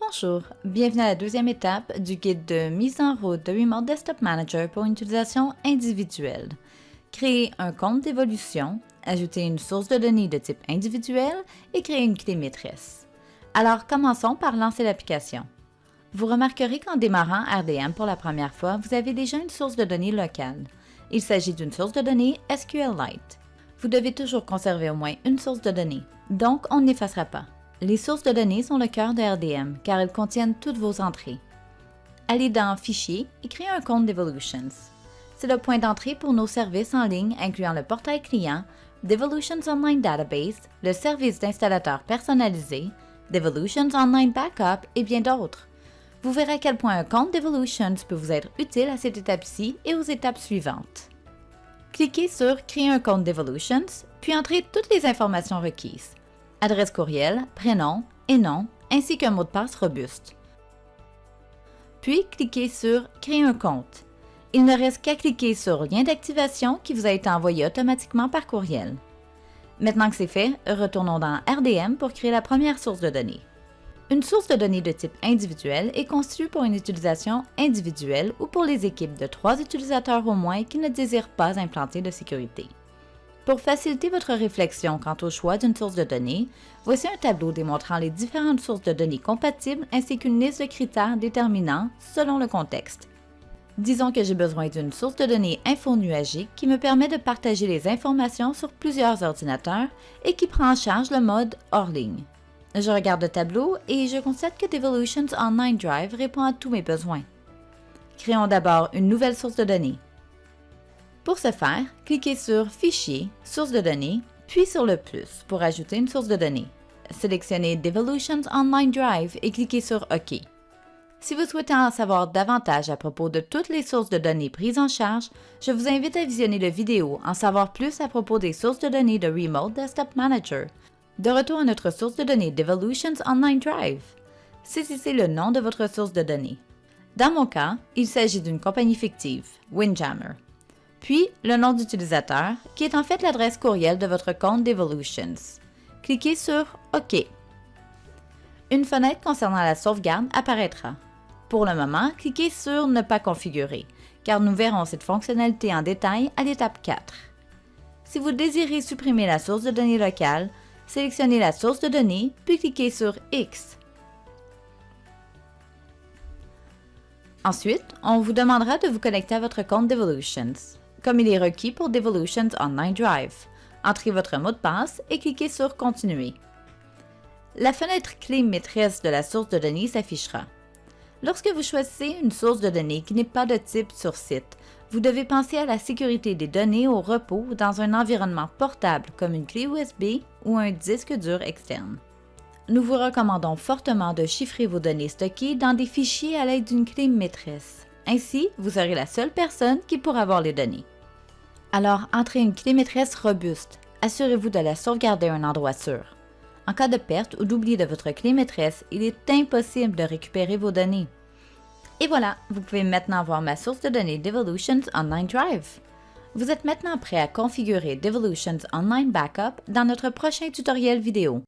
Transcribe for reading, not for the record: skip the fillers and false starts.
Bonjour, bienvenue à la deuxième étape du guide de mise en route de Remote Desktop Manager pour une utilisation individuelle. Créer un compte d'évolution, ajouter une source de données de type individuel et créer une clé maîtresse. Alors commençons par lancer l'application. Vous remarquerez qu'en démarrant RDM pour la première fois, vous avez déjà une source de données locale. Il s'agit d'une source de données SQLite. Vous devez toujours conserver au moins une source de données, donc on n'effacera pas. Les sources de données sont le cœur de RDM car elles contiennent toutes vos entrées. Allez dans Fichier et créez un compte Devolutions. C'est le point d'entrée pour nos services en ligne incluant le portail client, Devolutions Online Database, le service d'installateur personnalisé, Devolutions Online Backup et bien d'autres. Vous verrez à quel point un compte Devolutions peut vous être utile à cette étape-ci et aux étapes suivantes. Cliquez sur Créer un compte Devolutions, puis entrez toutes les informations requises. Adresse courriel, prénom et nom, ainsi qu'un mot de passe robuste. Puis, cliquez sur Créer un compte. Il ne reste qu'à cliquer sur Lien d'activation qui vous a été envoyé automatiquement par courriel. Maintenant que c'est fait, retournons dans RDM pour créer la première source de données. Une source de données de type individuel est conçue pour une utilisation individuelle ou pour les équipes de 3 utilisateurs au moins qui ne désirent pas implanter de sécurité. Pour faciliter votre réflexion quant au choix d'une source de données, voici un tableau démontrant les différentes sources de données compatibles ainsi qu'une liste de critères déterminants selon le contexte. Disons que j'ai besoin d'une source de données infonuagique qui me permet de partager les informations sur plusieurs ordinateurs et qui prend en charge le mode hors ligne. Je regarde le tableau et je constate que Devolutions Online Drive répond à tous mes besoins. Créons d'abord une nouvelle source de données. Pour ce faire, cliquez sur Fichier, Source de données, puis sur le plus pour ajouter une source de données. Sélectionnez Devolutions Online Drive et cliquez sur OK. Si vous souhaitez en savoir davantage à propos de toutes les sources de données prises en charge, je vous invite à visionner la vidéo En savoir plus à propos des sources de données de Remote Desktop Manager. De retour à notre source de données Devolutions Online Drive. Saisissez le nom de votre source de données. Dans mon cas, il s'agit d'une compagnie fictive, Windjammer. Puis, le nom d'utilisateur, qui est en fait l'adresse courriel de votre compte Devolutions. Cliquez sur OK. Une fenêtre concernant la sauvegarde apparaîtra. Pour le moment, cliquez sur Ne pas configurer, car nous verrons cette fonctionnalité en détail à l'étape 4. Si vous désirez supprimer la source de données locale, sélectionnez la source de données, puis cliquez sur X. Ensuite, on vous demandera de vous connecter à votre compte Devolutions, comme il est requis pour Devolutions Online Drive. Entrez votre mot de passe et cliquez sur Continuer. La fenêtre clé maîtresse de la source de données s'affichera. Lorsque vous choisissez une source de données qui n'est pas de type sur site, vous devez penser à la sécurité des données au repos dans un environnement portable comme une clé USB ou un disque dur externe. Nous vous recommandons fortement de chiffrer vos données stockées dans des fichiers à l'aide d'une clé maîtresse. Ainsi, vous serez la seule personne qui pourra voir les données. Alors, entrez une clé maîtresse robuste. Assurez-vous de la sauvegarder à un endroit sûr. En cas de perte ou d'oubli de votre clé maîtresse, il est impossible de récupérer vos données. Et voilà, vous pouvez maintenant voir ma source de données Devolutions Online Drive. Vous êtes maintenant prêt à configurer Devolutions Online Backup dans notre prochain tutoriel vidéo.